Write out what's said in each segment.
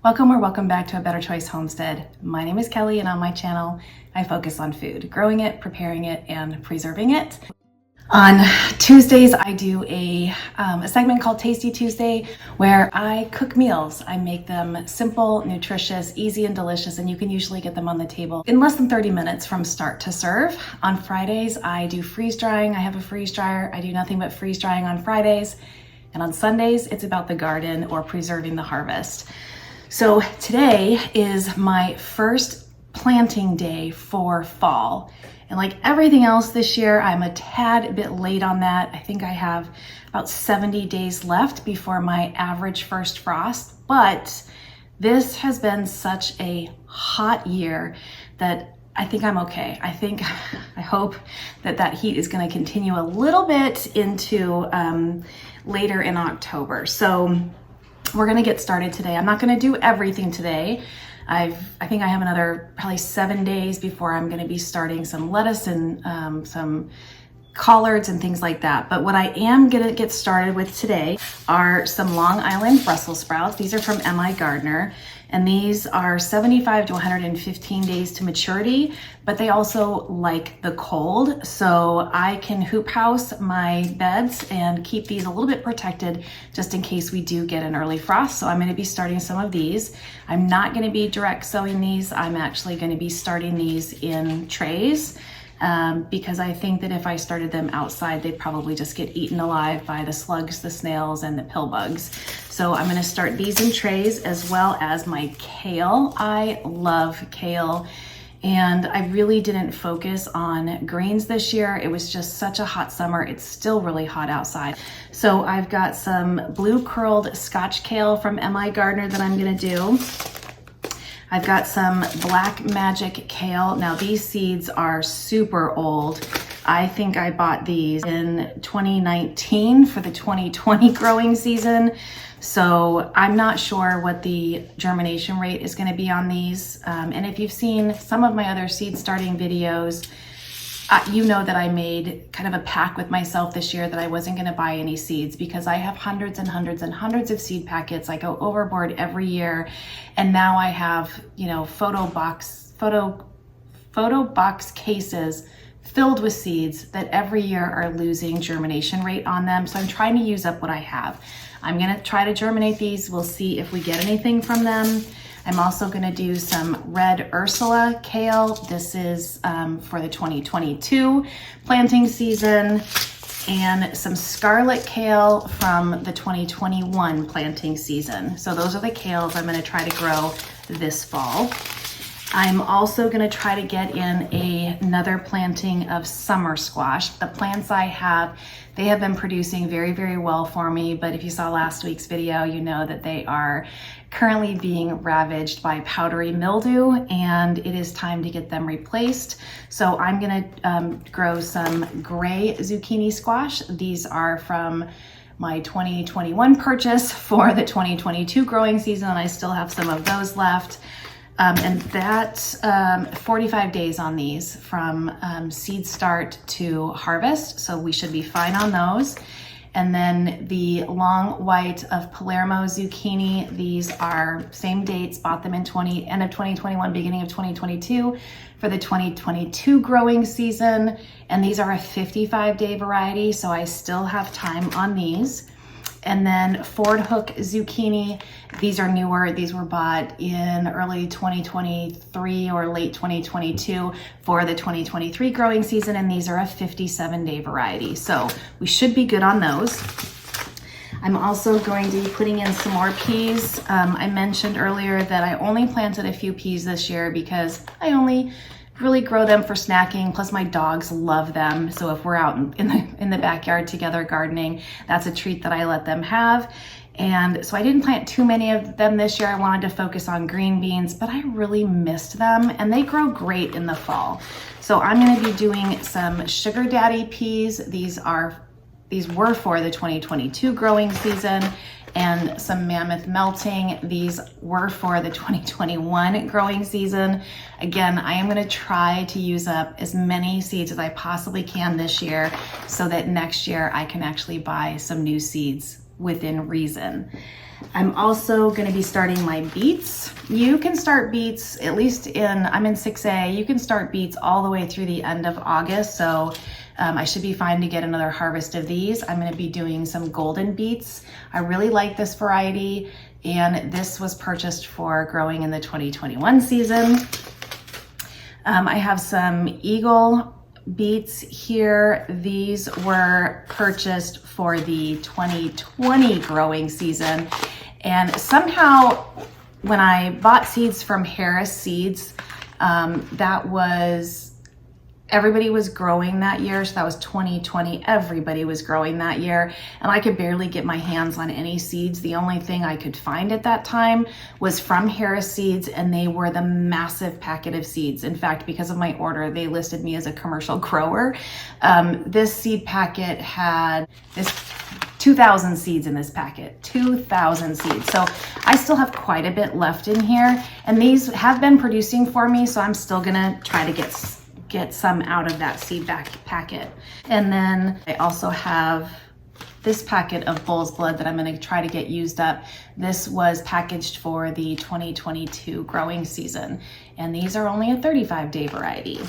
Welcome or welcome back to A Better Choice Homestead. My name is Kelly, and on my channel, I focus on food, growing it, preparing it, and preserving it. On Tuesdays, I do a segment called Tasty Tuesday, where I cook meals. I make them simple, nutritious, easy, and delicious, and you can usually get them on the table in less than 30 minutes from start to serve. On Fridays, I do freeze drying. I have a freeze dryer. I do nothing but freeze drying on Fridays. And on Sundays, it's about the garden or preserving the harvest. So today is my first planting day for fall. And like everything else this year, I'm a tad bit late on that. I think I have about 70 days left before my average first frost. But this has been such a hot year that I think I'm okay. I hope that heat is going to continue a little bit into later in October. So we're gonna get started today. I'm not gonna do everything today. I think I have another probably 7 days before I'm gonna be starting some lettuce and some collards and things like that. But what I am gonna get started with today are some Long Island Brussels sprouts. These are from M.I. Gardner, and these are 75 to 115 days to maturity, but they also like the cold. So I can hoop house my beds and keep these a little bit protected just in case we do get an early frost. So I'm gonna be starting some of these. I'm not gonna be direct sowing these. I'm actually gonna be starting these in trays. Because I think that if I started them outside, they'd probably just get eaten alive by the slugs, the snails, and the pill bugs. So I'm gonna start these in trays, as well as my kale. I love kale, and I really didn't focus on greens this year. It was just such a hot summer. It's still really hot outside. So I've got some blue curled Scotch kale from M.I. Gardner that I'm gonna do. I've got some Black Magic kale. Now these seeds are super old. I think I bought these in 2019 for the 2020 growing season. So I'm not sure what the germination rate is gonna be on these. And if you've seen some of my other seed starting videos, you know that I made kind of a pact with myself this year that I wasn't going to buy any seeds because I have hundreds and hundreds and hundreds of seed packets. I go overboard every year, and now I have, photo box cases filled with seeds that every year are losing germination rate on them. So I'm trying to use up what I have. I'm going to try to germinate these. We'll see if we get anything from them. I'm also gonna do some red Ursula kale. This is for the 2022 planting season, and some scarlet kale from the 2021 planting season. So those are the kales I'm gonna try to grow this fall. I'm also gonna try to get in another planting of summer squash. The plants I have, they have been producing very, very well for me, but if you saw last week's video, you know that they are currently being ravaged by powdery mildew, and it is time to get them replaced. So I'm gonna grow some gray zucchini squash. These are from my 2021 purchase for the 2022 growing season, and I still have some of those left. And that's 45 days on these from seed start to harvest. So we should be fine on those. And then the long white of Palermo zucchini, these are same dates, bought them in end of 2021, beginning of 2022 for the 2022 growing season. And these are a 55-day variety, so I still have time on these. And then Ford Hook zucchini, these are newer. These were bought in early 2023 or late 2022 for the 2023 growing season, and these are a 57-day variety. So we should be good on those. I'm also going to be putting in some more peas. I mentioned earlier that I only planted a few peas this year because I only really grow them for snacking, plus my dogs love them. So if we're out in the backyard together gardening, that's a treat that I let them have. And so I didn't plant too many of them this year. I wanted to focus on green beans, but I really missed them, and they grow great in the fall. So I'm gonna be doing some Sugar Daddy peas. These were for the 2022 growing season, and some Mammoth Melting. These were for the 2021 growing season. Again, I am gonna try to use up as many seeds as I possibly can this year so that next year I can actually buy some new seeds within reason. I'm also going to be starting my beets. You can start beets, at least I'm in 6A, you can start beets all the way through the end of August. So I should be fine to get another harvest of these. I'm going to be doing some golden beets. I really like this variety, and this was purchased for growing in the 2021 season. I have some Eagle beets here. These were purchased for the 2020 growing season. And somehow when I bought seeds from Harris Seeds, everybody was growing that year. So that was 2020. Everybody was growing that year. And I could barely get my hands on any seeds. The only thing I could find at that time was from Harris Seeds, and they were the massive packet of seeds. In fact, because of my order, they listed me as a commercial grower. This seed packet had 2,000 seeds in this packet, 2,000 seeds. So I still have quite a bit left in here, and these have been producing for me. So I'm still gonna try to get some out of that seed packet. And then I also have this packet of bull's blood that I'm going to try to get used up. This was packaged for the 2022 growing season, and these are only a 35-day variety.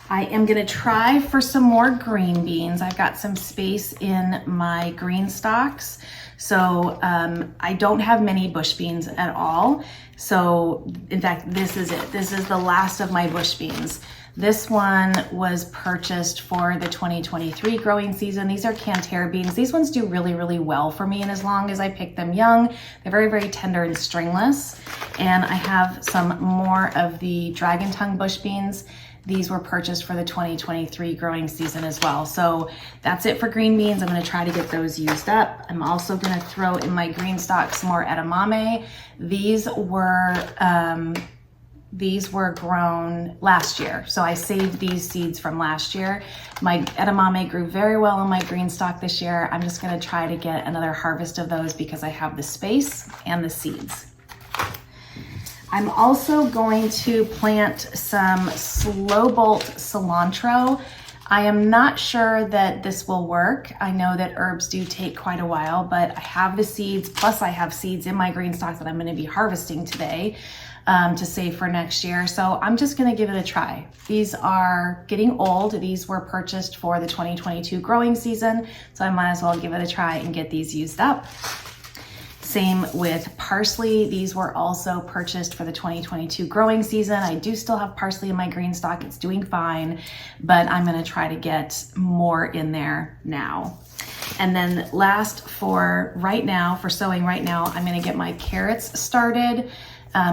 I am going to try for some more green beans. I've got some space in my green stalks. So I don't have many bush beans at all. So in fact, this is it. This is the last of my bush beans. This one was purchased for the 2023 growing season. These are Canterra beans. These ones do really, really well for me. And as long as I pick them young, they're very, very tender and stringless. And I have some more of the dragon tongue bush beans. These were purchased for the 2023 growing season as well. So that's it for green beans. I'm going to try to get those used up. I'm also going to throw in my green stock some more edamame. These were grown last year. So I saved these seeds from last year. My edamame grew very well on my green stock this year. I'm just going to try to get another harvest of those because I have the space and the seeds. I'm also going to plant some slow bolt cilantro. I am not sure that this will work. I know that herbs do take quite a while, but I have the seeds, plus I have seeds in my green stock that I'm going to be harvesting today to save for next year. So I'm just going to give it a try. These are getting old. These were purchased for the 2022 growing season, so I might as well give it a try and get these used up. Same with parsley. These were also purchased for the 2022 growing season. I do still have parsley in my green stock. It's doing fine, but I'm going to try to get more in there now. And then last for right now, for sowing right now, I'm going to get my carrots started.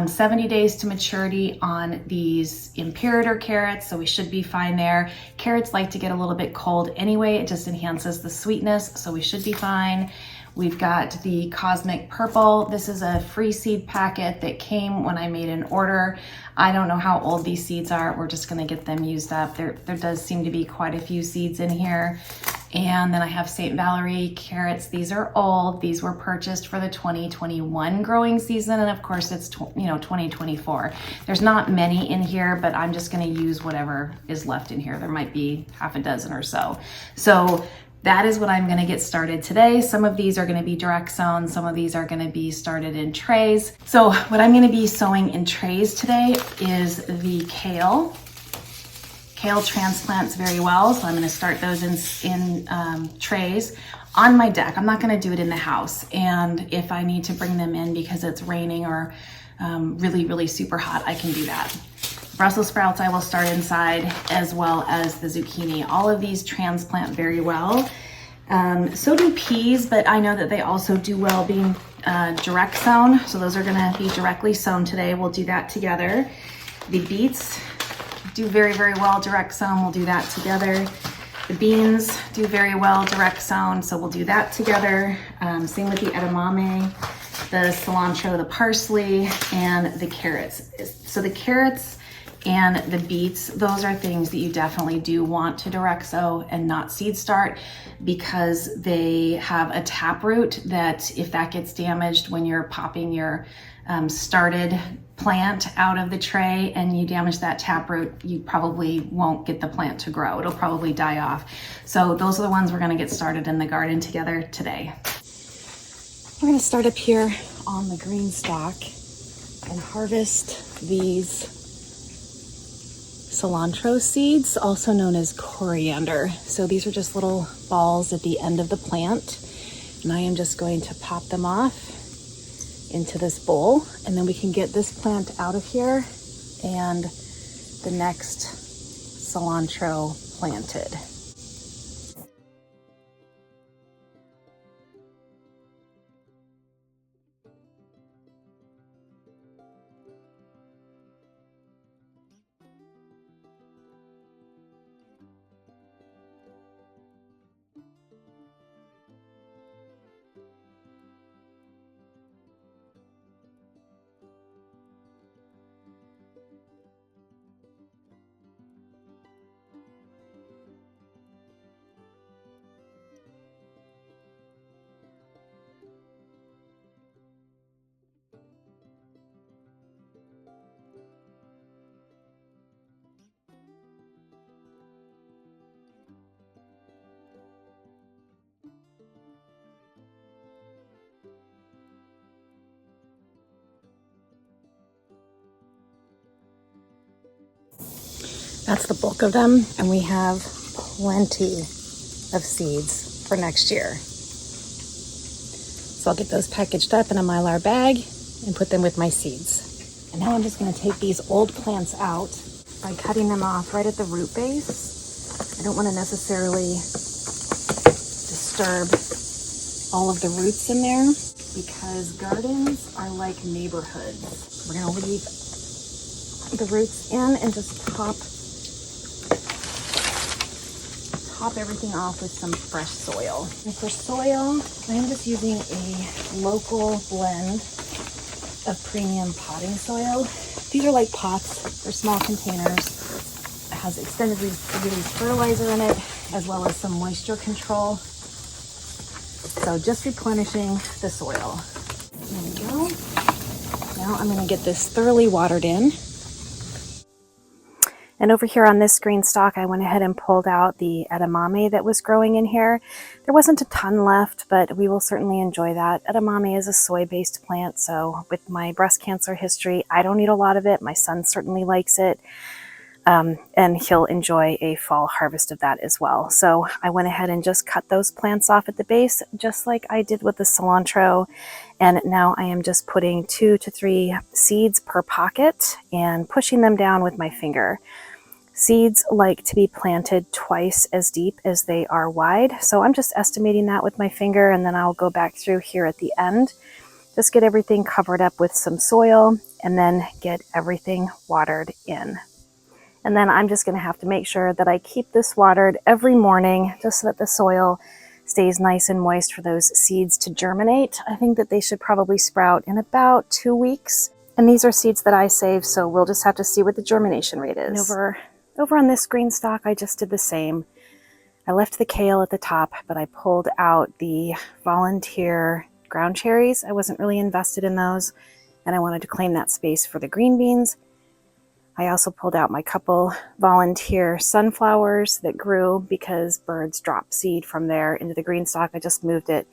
70 days to maturity on these Imperator carrots, so we should be fine there. Carrots like to get a little bit cold anyway. It just enhances the sweetness, so we should be fine. We've got the Cosmic Purple. This is a free seed packet that came when I made an order. I don't know how old these seeds are. We're just gonna get them used up. There does seem to be quite a few seeds in here. And then I have St. Valerie carrots. These are old. These were purchased for the 2021 growing season. And of course it's 2024. There's not many in here, but I'm just gonna use whatever is left in here. There might be half a dozen or so. So that is what I'm gonna get started today. Some of these are gonna be direct sown, some of these are gonna be started in trays. So what I'm gonna be sowing in trays today is the kale. Kale transplants very well, so I'm gonna start those in trays on my deck. I'm not gonna do it in the house. And if I need to bring them in because it's raining or really, really super hot, I can do that. Brussels sprouts I will start inside, as well as the zucchini. All of these transplant very well. So do peas, but I know that they also do well being direct sown. So those are gonna be directly sown today. We'll do that together. The beets do very, very well direct sown. We'll do that together. The beans do very well direct sown, so we'll do that together. Same with the edamame, the cilantro, the parsley, and the carrots. So the carrots, And the beets, those are things that you definitely do want to direct sow and not seed start, because they have a taproot that if that gets damaged when you're popping your started plant out of the tray and you damage that taproot, you probably won't get the plant to grow. It'll probably die off. So those are the ones we're gonna get started in the garden together today. We're gonna start up here on the greenstalk and harvest these cilantro seeds, also known as coriander. So these are just little balls at the end of the plant, and I am just going to pop them off into this bowl, and then we can get this plant out of here and the next cilantro planted. That's the bulk of them, and we have plenty of seeds for next year. So I'll get those packaged up in a Mylar bag and put them with my seeds. And now I'm just going to take these old plants out by cutting them off right at the root base. I don't want to necessarily disturb all of the roots in there, because gardens are like neighborhoods. We're going to leave the roots in and just top everything off with some fresh soil. And for soil, I'm just using a local blend of premium potting soil. These are like pots, they're small containers. It has extended release fertilizer in it, as well as some moisture control. So just replenishing the soil. There we go. Now I'm gonna get this thoroughly watered in. And over here on this green stalk, I went ahead and pulled out the edamame that was growing in here. There wasn't a ton left, but we will certainly enjoy that. Edamame is a soy-based plant, so with my breast cancer history, I don't eat a lot of it. My son certainly likes it, and he'll enjoy a fall harvest of that as well. So I went ahead and just cut those plants off at the base, just like I did with the cilantro. And now I am just putting 2 to 3 seeds per pocket and pushing them down with my finger. Seeds like to be planted twice as deep as they are wide. So I'm just estimating that with my finger, and then I'll go back through here at the end. Just get everything covered up with some soil and then get everything watered in. And then I'm just going to have to make sure that I keep this watered every morning, just so that the soil stays nice and moist for those seeds to germinate. I think that they should probably sprout in about 2 weeks. And these are seeds that I saved, so we'll just have to see what the germination rate is. And over on this green stalk, I just did the same. I left the kale at the top, but I pulled out the volunteer ground cherries. I wasn't really invested in those, and I wanted to claim that space for the green beans. I also pulled out my couple volunteer sunflowers that grew because birds drop seed from there into the green stalk. I just moved it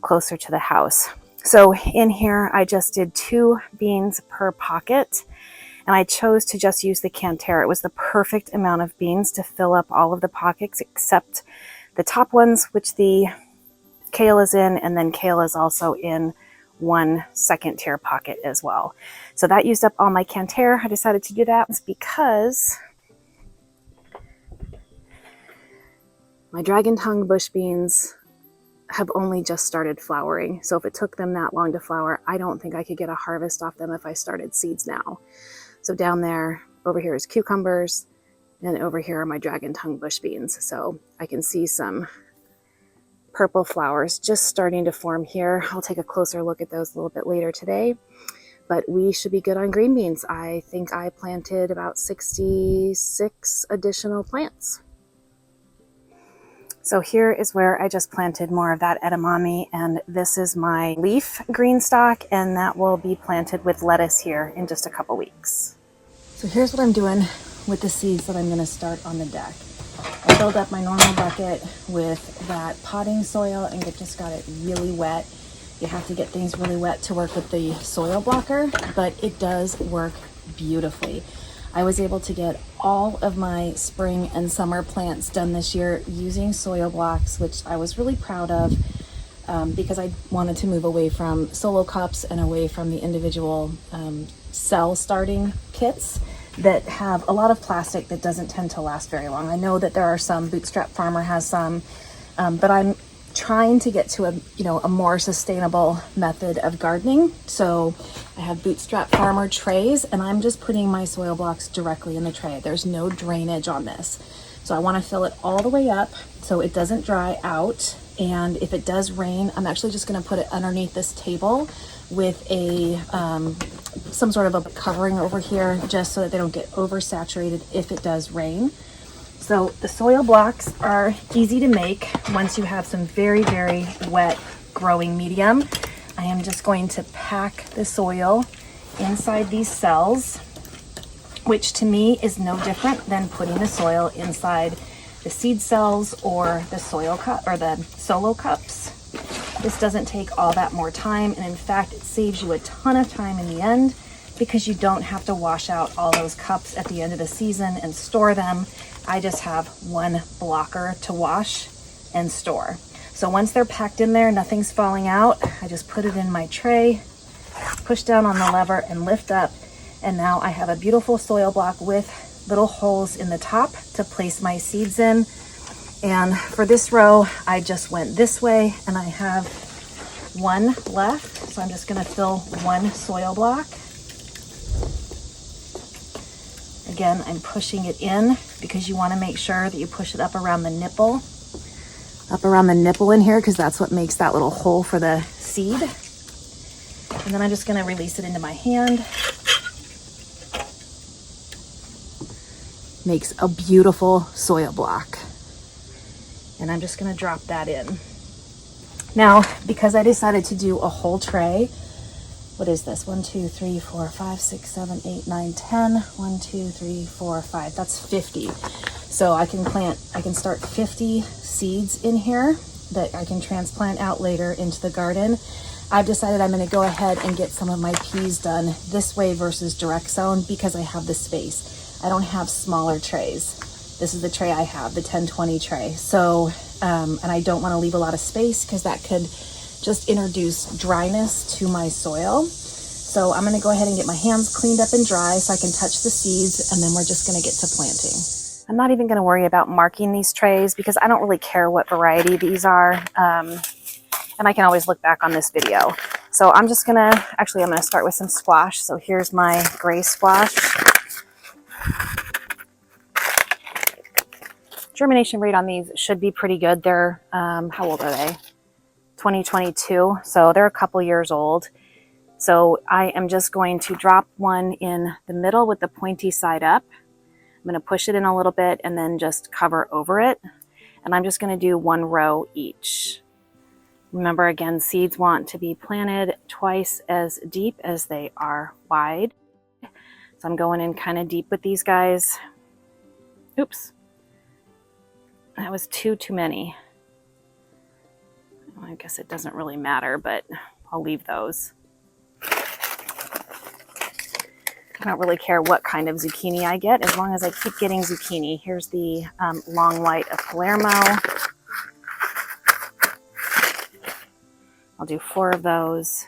closer to the house. So in here, I just did 2 beans per pocket. And I chose to just use the Cantera. It was the perfect amount of beans to fill up all of the pockets except the top ones, which the kale is in, and then kale is also in 1 second tier pocket as well. So that used up all my Cantera. I decided to do that because my dragon tongue bush beans have only just started flowering. So if it took them that long to flower, I don't think I could get a harvest off them if I started seeds now. So down there, over here is cucumbers, and over here are my dragon tongue bush beans. So I can see some purple flowers just starting to form here. I'll take a closer look at those a little bit later today. but we should be good on green beans. I think I planted about 66 additional plants. So here is where I just planted more of that edamame, and this is my leaf greenstalk, and that will be planted with lettuce here in just a couple weeks. So here's what I'm doing with the seeds that I'm going to start on the deck. I filled up my normal bucket with that potting soil and just got it really wet. You have to get things really wet to work with the soil blocker, but it does work beautifully. I was able to get all of my spring and summer plants done this year using soil blocks, which I was really proud of because I wanted to move away from solo cups and away from the individual cell starting kits that have a lot of plastic that doesn't tend to last very long. I know that there are some, Bootstrap Farmer has some, but I'm trying to get to a more sustainable method of gardening. So I have Bootstrap Farmer trays, and I'm just putting my soil blocks directly in the tray. There's no drainage on this. So I want to fill it all the way up so it doesn't dry out. And if it does rain, I'm actually just going to put it underneath this table with a some sort of a covering over here, just so that they don't get oversaturated if it does rain. So the soil blocks are easy to make once you have some very, very wet growing medium. I am just going to pack the soil inside these cells, which to me is no different than putting the soil inside the seed cells or the soil cup or the solo cups. This doesn't take all that more time, and in fact it saves you a ton of time in the end because you don't have to wash out all those cups at the end of the season and store them. I just have one blocker to wash and store. So once they're packed in there, nothing's falling out, I just put it in my tray, push down on the lever and lift up, and now I have a beautiful soil block with little holes in the top to place my seeds in. And for this row, I just went this way, and I have one left. So I'm just gonna fill one soil block. Again, I'm pushing it in because you wanna make sure that you push it up around the nipple in here, because that's what makes that little hole for the seed. And then I'm just gonna release it into my hand. Makes a beautiful soil block. And I'm just gonna drop that in. Now, because I decided to do a whole tray, what is this? 1, 2, 3, 4, 5, 6, 7, 8, 9, 10. 1, 2, 3, 4, 5. That's 50. So I can start 50 seeds in here that I can transplant out later into the garden. I've decided I'm gonna go ahead and get some of my peas done this way versus direct sown because I have the space. I don't have smaller trays. This is the tray I have, the 1020 tray. So, and I don't want to leave a lot of space because that could just introduce dryness to my soil. So I'm going to go ahead and get my hands cleaned up and dry so I can touch the seeds, and then we're just going to get to planting. I'm not even going to worry about marking these trays because I don't really care what variety these are. And I can always look back on this video. So I'm just going to, actually I'm going to start with some squash. So here's my gray squash. Germination rate on these should be pretty good. They're, how old are they? 2022. So they're a couple years old. So I am just going to drop one in the middle with the pointy side up. I'm going to push it in a little bit and then just cover over it. And I'm just going to do one row each. Remember, again, seeds want to be planted twice as deep as they are wide. So I'm going in kind of deep with these guys. Oops. That was too many. I guess it doesn't really matter, but I'll leave those. I don't really care what kind of zucchini I get as long as I keep getting zucchini. Here's the long white of Palermo. I'll do 4 of those.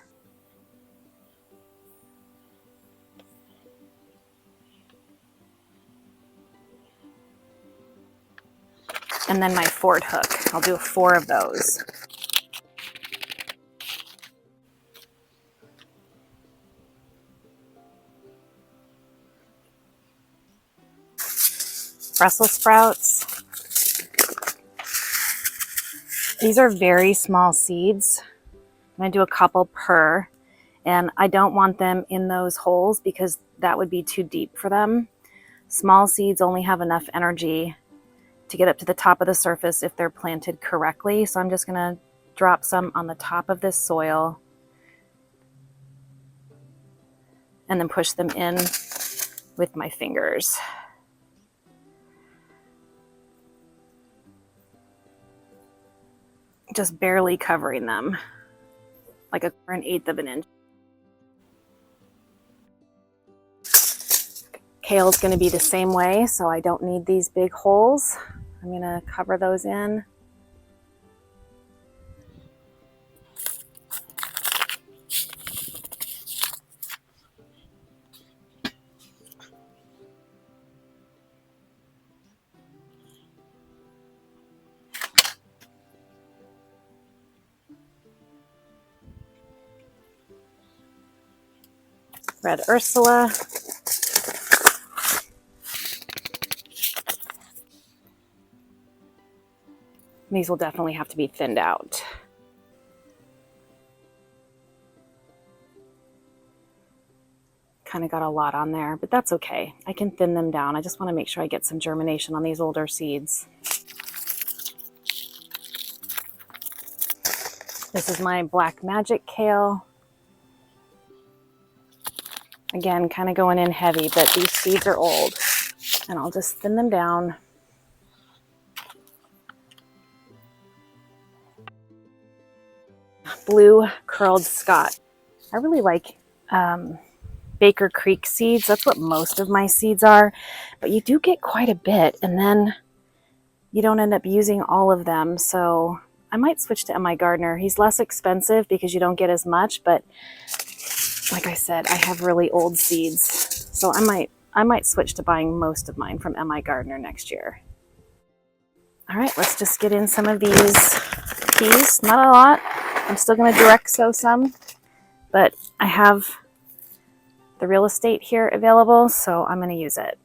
And then my Ford hook. I'll do 4 of those. Brussels sprouts. These are very small seeds. I'm gonna do a couple per. And I don't want them in those holes because that would be too deep for them. Small seeds only have enough energy to get up to the top of the surface if they're planted correctly. So I'm just gonna drop some on the top of this soil and then push them in with my fingers. Just barely covering them, like an eighth of an inch. Kale's gonna be the same way, so I don't need these big holes. I'm gonna cover those in. Red Ursula. These will definitely have to be thinned out. Kind of got a lot on there, but that's okay. I can thin them down. I just want to make sure I get some germination on these older seeds. This is my Black Magic Kale. Again, kind of going in heavy, but these seeds are old. And I'll just thin them down. Blue Curled Scott. I really like Baker Creek seeds. That's what most of my seeds are, but you do get quite a bit and then you don't end up using all of them. So I might switch to MI Gardener. He's less expensive because you don't get as much, but like I said, I have really old seeds. So I might switch to buying most of mine from MI Gardener next year. All right, let's just get in some of these peas. Not a lot. I'm still going to direct sow some, but I have the real estate here available, so I'm going to use it.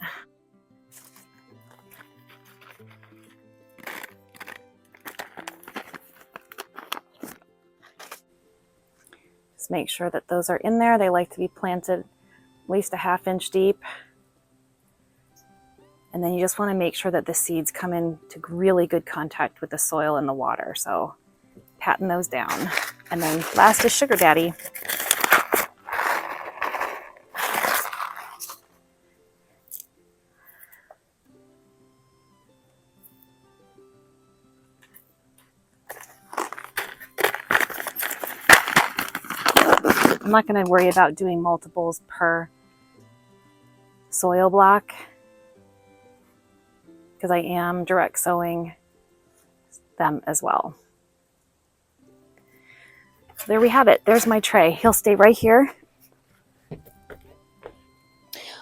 Just make sure that those are in there. They like to be planted at least a ½ inch deep. And then you just want to make sure that the seeds come into really good contact with the soil and the water. So patting those down. And then last is Sugar Daddy. I'm not going to worry about doing multiples per soil block because I am direct sowing them as well. So there we have it. There's my tray. He'll stay right here,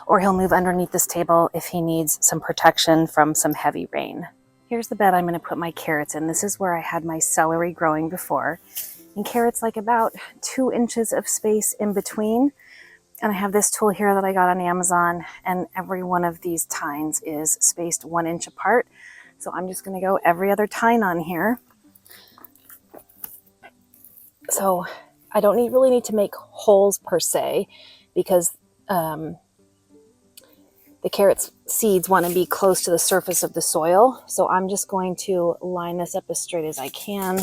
or he'll move underneath this table if he needs some protection from some heavy rain. Here's the bed I'm going to put my carrots in. This is where I had my celery growing before. And carrots like about 2 inches of space in between. And I have this tool here that I got on Amazon, and every one of these tines is spaced 1 inch apart. So I'm just going to go every other tine on here. So I don't really need to make holes per se, because the carrot seeds want to be close to the surface of the soil. So I'm just going to line this up as straight as I can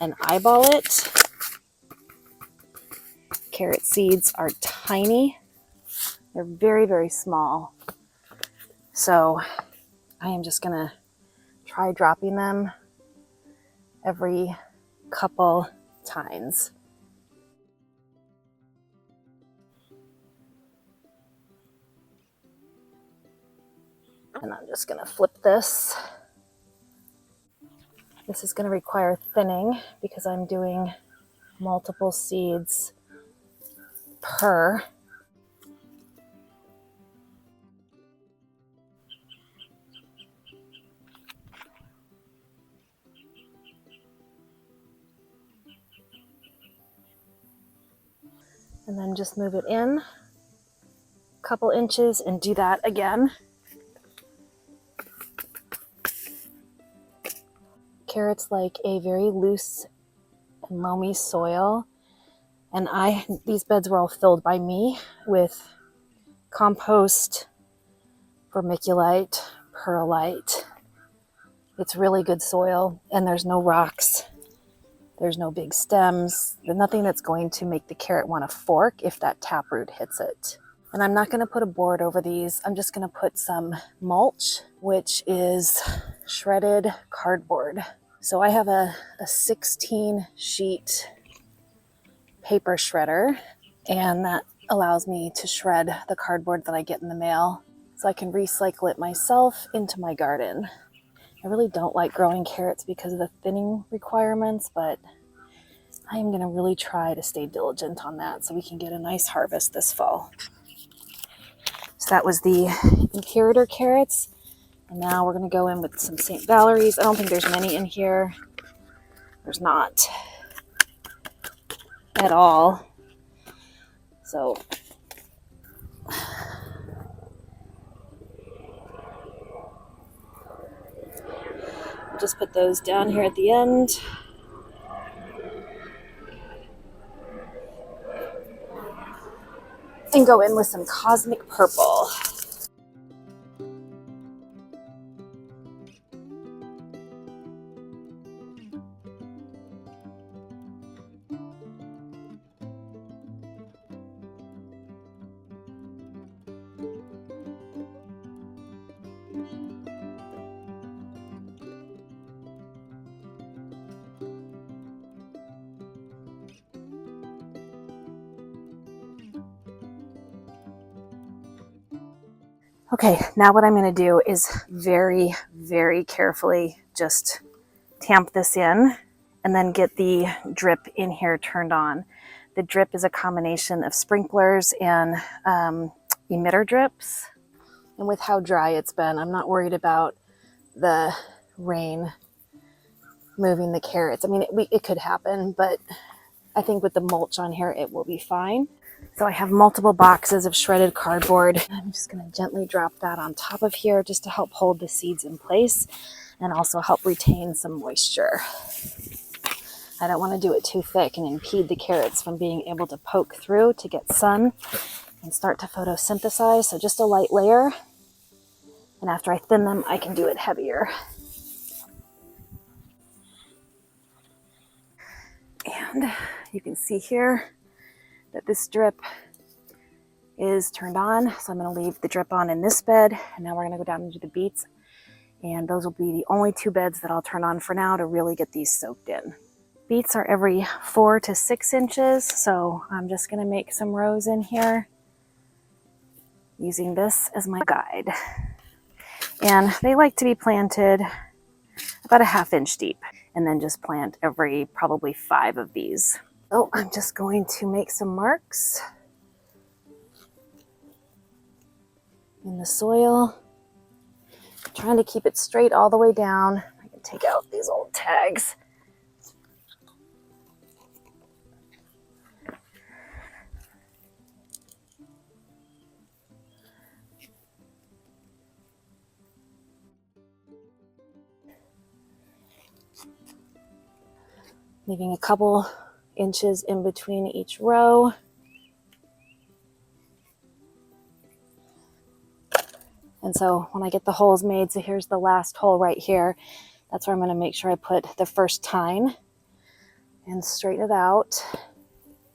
and eyeball it. Carrot seeds are tiny. They're very, very small. So I am just going to try dropping them every couple tines. And I'm just going to flip this. This is going to require thinning because I'm doing multiple seeds per. And then just move it in a couple inches and do that again. Carrots like a very loose and loamy soil. And these beds were all filled by me with compost, vermiculite, perlite. It's really good soil, and there's no rocks. There's no big stems. There's nothing that's going to make the carrot want to fork if that taproot hits it. And I'm not going to put a board over these. I'm just going to put some mulch, which is shredded cardboard. So I have a 16 sheet paper shredder, and that allows me to shred the cardboard that I get in the mail so I can recycle it myself into my garden. I really don't like growing carrots because of the thinning requirements, but I am going to really try to stay diligent on that so we can get a nice harvest this fall. So that was the Imperator carrots. And now we're going to go in with some St. Valerie's. I don't think there's many in here. There's not at all. So just put those down here at the end. And go in with some Cosmic Purple. Okay, now what I'm going to do is very, very carefully just tamp this in and then get the drip in here turned on. The drip is a combination of sprinklers and emitter drips. And with how dry it's been, I'm not worried about the rain moving the carrots. I mean, it could happen, but I think with the mulch on here, it will be fine. So I have multiple boxes of shredded cardboard. I'm just going to gently drop that on top of here just to help hold the seeds in place and also help retain some moisture. I don't want to do it too thick and impede the carrots from being able to poke through to get sun and start to photosynthesize. So just a light layer. And after I thin them, I can do it heavier. And you can see here that this drip is turned on. So I'm going to leave the drip on in this bed. And now we're going to go down into the beets. And those will be the only 2 beds that I'll turn on for now to really get these soaked in. Beets are every 4 to 6 inches. So I'm just going to make some rows in here using this as my guide. And they like to be planted about a 1/2 inch deep, and then just plant every probably 5 of these. So I'm just going to make some marks in the soil, trying to keep it straight all the way down. I can take out these old tags. Leaving a couple inches in between each row. And so when I get the holes made, so here's the last hole right here, that's where I'm going to make sure I put the first tine and straighten it out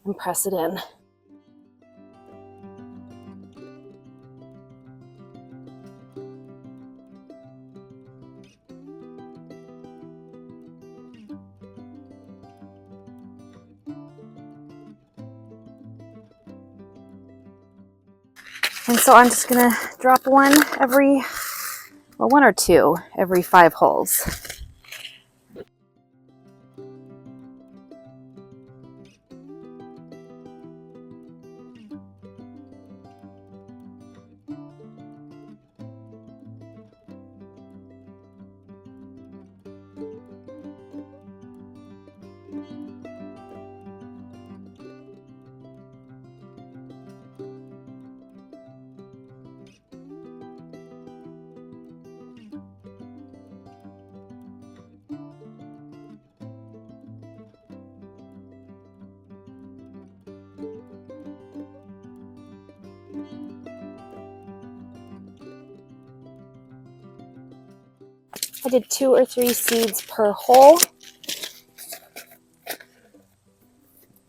and press it in. And so I'm just going to drop one or two every 5 holes. I did 2 or 3 seeds per hole,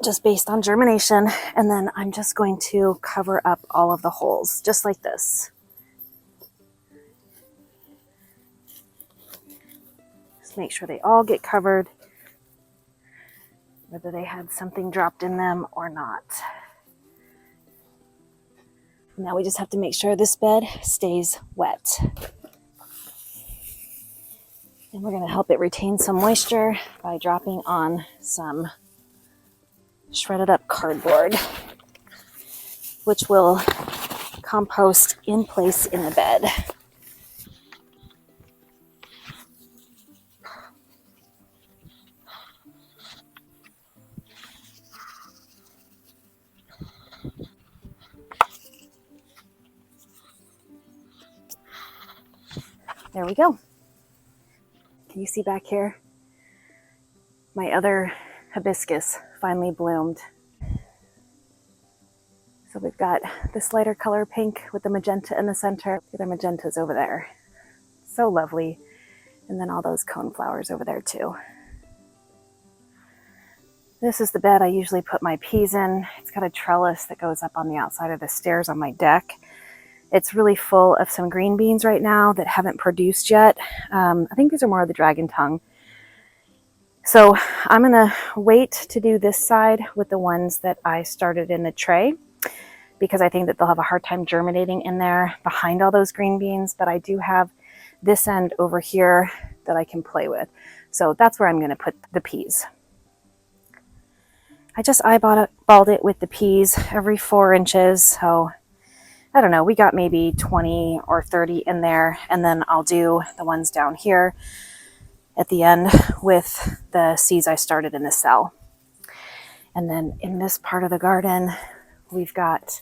just based on germination. And then I'm just going to cover up all of the holes, just like this. Just make sure they all get covered, whether they had something dropped in them or not. Now we just have to make sure this bed stays wet. And we're going to help it retain some moisture by dropping on some shredded up cardboard, which will compost in place in the bed. There we go. Can you see back here? My other hibiscus finally bloomed. So we've got this lighter color pink with the magenta in the center. The other magenta's over there. So lovely. And then all those cone flowers over there too. This is the bed I usually put my peas in. It's got a trellis that goes up on the outside of the stairs on my deck. It's really full of some green beans right now that haven't produced yet. I think these are more of the dragon tongue. So I'm gonna wait to do this side with the ones that I started in the tray, because I think that they'll have a hard time germinating in there behind all those green beans. But I do have this end over here that I can play with. So that's where I'm gonna put the peas. I just eyeballed it with the peas every 4 inches. So I don't know, we got maybe 20 or 30 in there. And then I'll do the ones down here at the end with the seeds I started in the cell. And then in this part of the garden, we've got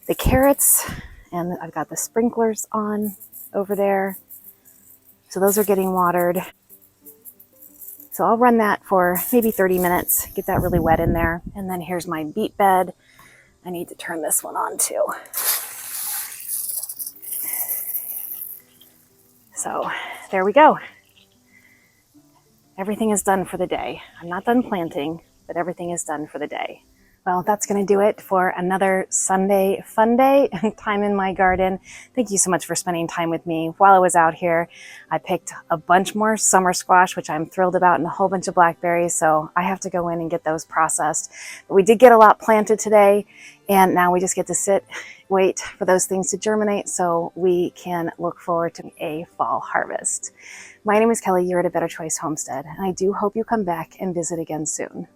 the carrots, and I've got the sprinklers on over there. So those are getting watered. So I'll run that for maybe 30 minutes, get that really wet in there. And then here's my beet bed. I need to turn this one on too. So there we go. Everything is done for the day. I'm not done planting, but everything is done for the day. Well, that's going to do it for another Sunday fun day, time in my garden. Thank you so much for spending time with me while I was out here. I picked a bunch more summer squash, which I'm thrilled about, and a whole bunch of blackberries, so I have to go in and get those processed. But we did get a lot planted today, and now we just get to wait for those things to germinate so we can look forward to a fall harvest. My name is Kelly. You're at A Better Choice Homestead, and I do hope you come back and visit again soon.